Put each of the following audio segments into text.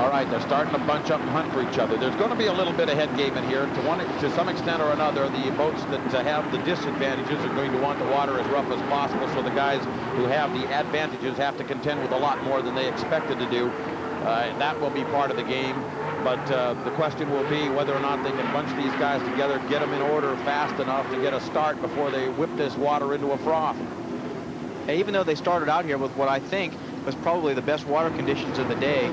All right, they're starting to bunch up and hunt for each other. There's going to be a little bit of head game in here. To some extent or another, the boats that have the disadvantages are going to want the water as rough as possible, so the guys who have the advantages have to contend with a lot more than they expected to do. That will be part of the game. But the question will be whether or not they can bunch these guys together, get them in order fast enough to get a start before they whip this water into a froth. Even though they started out here with what I think was probably the best water conditions of the day,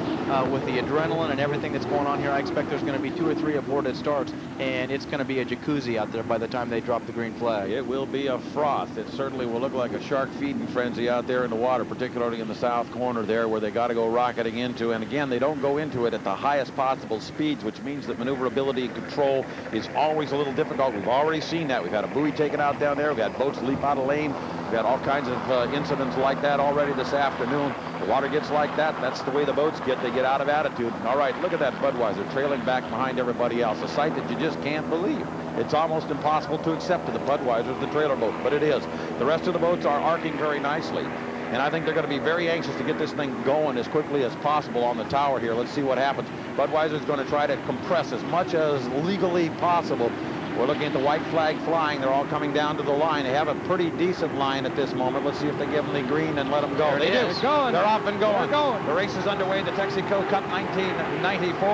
with the adrenaline and everything that's going on here, I expect there's going to be 2 or 3 aborted starts, and it's going to be a jacuzzi out there by the time they drop the green flag. It will be a froth. It certainly will look like a shark feeding frenzy out there in the water, particularly in the south corner there where they got to go rocketing into. And again, they don't go into it at the highest possible speeds, which means that maneuverability and control is always a little difficult. We've already seen that. We've had a buoy taken out down there. We've had boats leap out of lane. We've had all kinds of incidents like that already this afternoon. The water gets like that. That's the way the boats get. They get out of attitude. All right, look at that Budweiser trailing back behind everybody else. A sight that you just can't believe. It's almost impossible to accept to the Budweiser's the trailer boat, but it is. The rest of the boats are arcing very nicely. And I think they're going to be very anxious to get this thing going as quickly as possible on the tower here. Let's see what happens. Budweiser's going to try to compress as much as legally possible. We're looking at the white flag flying. They're all coming down to the line. They have a pretty decent line at this moment. Let's see if they give them the green and let them go. They do. They're off and going. The race is underway. The Texaco Cup 1994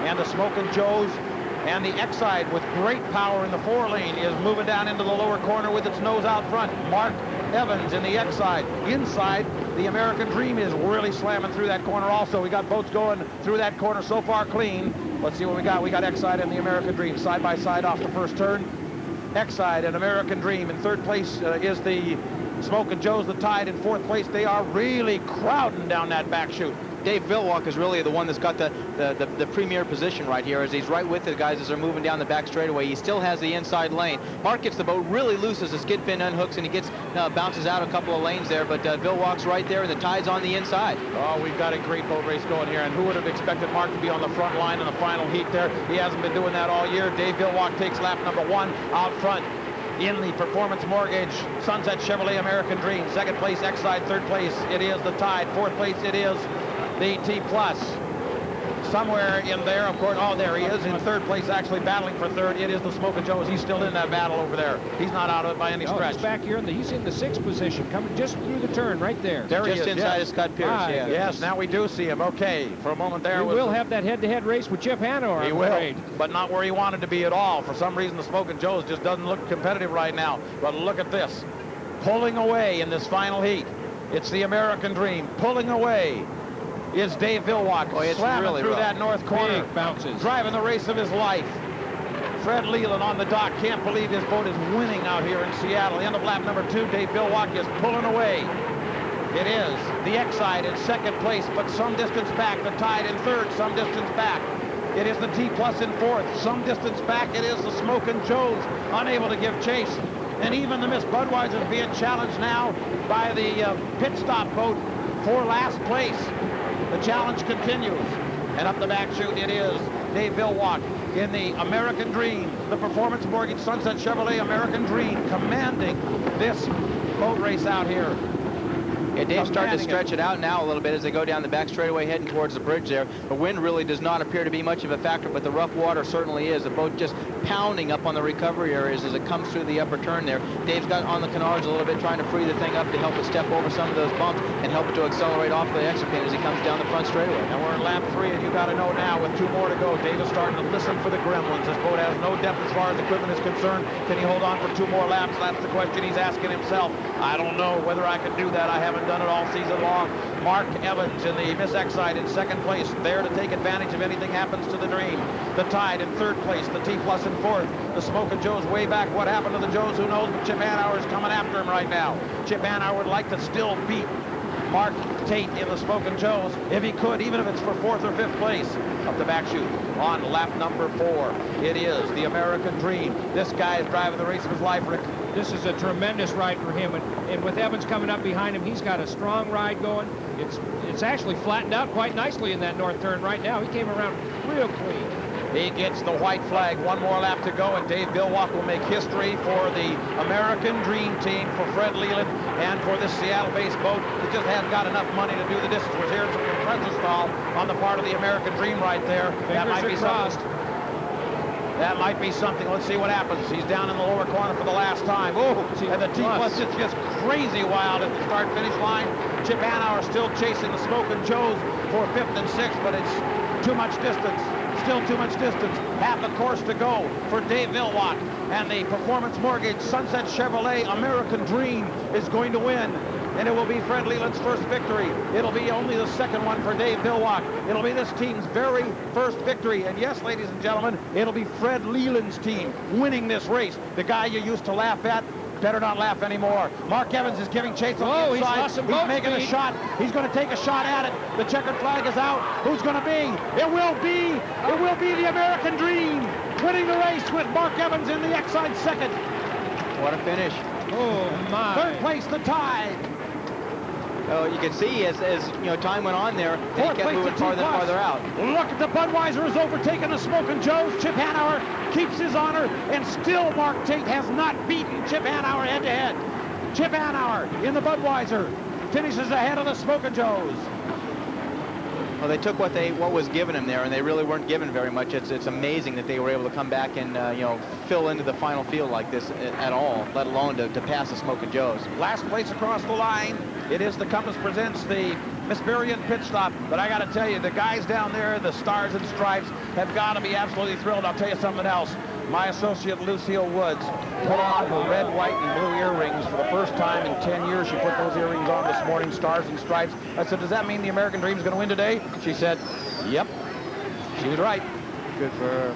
and the Smokin' Joe's. And the Exide with great power in the 4-lane is moving down into the lower corner with its nose out front. Mark Evans in the Exide. Inside, the American Dream is really slamming through that corner also. We got boats going through that corner so far clean. Let's see what we got. We got Exide and the American Dream side by side off the first turn. Exide and American Dream. In third place is the Smokin' Joe's, the Tide in fourth place. They are really crowding down that back chute. Dave Villwock is really the one that's got the premier position right here, as he's right with the guys as they're moving down the back straightaway. He still has the inside lane. Mark gets the boat really loose as the skid pin unhooks, and he gets bounces out a couple of lanes there, but Villwock's right there, and the Tide's on the inside. Oh, we've got a great boat race going here, and who would have expected Mark to be on the front line in the final heat there? He hasn't been doing that all year. Dave Villwock takes lap number 1 out front. In the Performance Mortgage Sunset Chevrolet American Dream. Second place, Exide. Third place, it is the Tide. Fourth place, it is the T Plus. Somewhere in there, of course, oh, there he is. In third place, actually battling for third, it is the Smokin' Joe's. He's still in that battle over there. He's not out of it by any stretch. He's back here, he's in the 6th position, coming just through the turn right there. There he is, just inside of Scott Pierce, yeah. Yes, now we do see him. Okay, for a moment there. We will have that head-to-head race with Chip Hanover. He will, but not where he wanted to be at all. For some reason, the Smokin' Joe's just doesn't look competitive right now. But look at this. Pulling away in this final heat. It's the American Dream. Pulling away is Dave Villwock, slamming really through rough. That north corner. Big bounces. Driving the race of his life. Fred Leland on the dock. Can't believe his boat is winning out here in Seattle. End of lap number 2. Dave Villwock is pulling away. It is the Exide in second place, but some distance back. The Tide in third, some distance back. It is the T Plus in fourth, some distance back. It is the Smokin' Joe's, unable to give chase. And even the Miss Budweiser is being challenged now by the pit stop boat for last place. The challenge continues. And up the back chute, it is Dave Villwock in the American Dream, the Performance Mortgage Sunset Chevrolet American Dream, commanding this boat race out here. Yeah, Dave's starting to stretch it out now a little bit as they go down the back straightaway heading towards the bridge there. The wind really does not appear to be much of a factor, but the rough water certainly is. The boat just pounding up on the recovery areas as it comes through the upper turn there. Dave's got on the canards a little bit, trying to free the thing up to help it step over some of those bumps and help it to accelerate off the exit pin as he comes down the front straightaway. And we're in lap 3, and you got to know now, with 2 more to go, Dave is starting to listen for the gremlins. This boat has no depth as far as equipment is concerned. Can he hold on for 2 more laps? That's the question he's asking himself. I don't know whether I can do that. I haven't done it all season long. Mark Evans in the Miss Exide in second place, there to take advantage if anything happens to the Dream. The Tide in third place, the T Plus in fourth, the Smokin' Joe's way back. What happened to the Joe's, who knows, but Chip Hanauer is coming after him right now. Chip Hanauer would like to still beat Mark Tate in the Smokin' Joe's if he could, even if it's for 4th or 5th place. Up the back chute on lap number 4, it is the American Dream. This guy is driving the race of his life, Rick. This is a tremendous ride for him, and with Evans coming up behind him, he's got a strong ride going. It's actually flattened out quite nicely in that north turn right now. He came around real clean. He gets the white flag. 1 more lap to go, and Dave Villwock will make history for the American Dream team, for Fred Leland, and for this Seattle-based boat that just hasn't got enough money to do the distance. We're here Pretzelstal on the part of the American Dream right there. That might be crossed. That might be something. Let's see what happens. He's down in the lower corner for the last time. Oh, and the T-plus is just crazy wild at the start-finish line. Chip Hanauer still chasing the Smokin' Joes for 5th and 6th, but it's too much distance. Still too much distance. Half a course to go for Dave Villwock. And the Performance Mortgage Sunset Chevrolet American Dream is going to win. And it will be Fred Leland's first victory. It'll be only the second one for Dave Villwock. It'll be this team's very first victory. And yes, ladies and gentlemen, it'll be Fred Leland's team winning this race. The guy you used to laugh at, better not laugh anymore. Mark Evans is giving chase on the inside. He's making a shot. He's going to take a shot at it. The checkered flag is out. Who's going to be? It will be the American Dream winning the race with Mark Evans in the Exide second. What a finish. Oh, my. Third place, the Tide. Oh, you can see as you know, time went on there, they kept moving farther and farther out. Look at the Budweiser has overtaken the Smokin' Joes. Chip Hanauer keeps his honor, and still Mark Tate has not beaten Chip Hanauer head-to-head. Chip Hanauer in the Budweiser finishes ahead of the Smokin' Joes. Well, they took what was given them there, and they really weren't given very much. It's amazing that they were able to come back and you know, fill into the final field like this at all, let alone to pass the Smokin' Joes. Last place across the line. It is the Compass presents the Miss Berrien pit stop. But I got to tell you, the guys down there, the Stars and Stripes, have got to be absolutely thrilled. I'll tell you something else. My associate Lucille Woods put on her red, white, and blue earrings for the first time in 10 years. She put those earrings on this morning, Stars and Stripes. I said, does that mean the American Dream is going to win today? She said, yep. She was right. Good for her.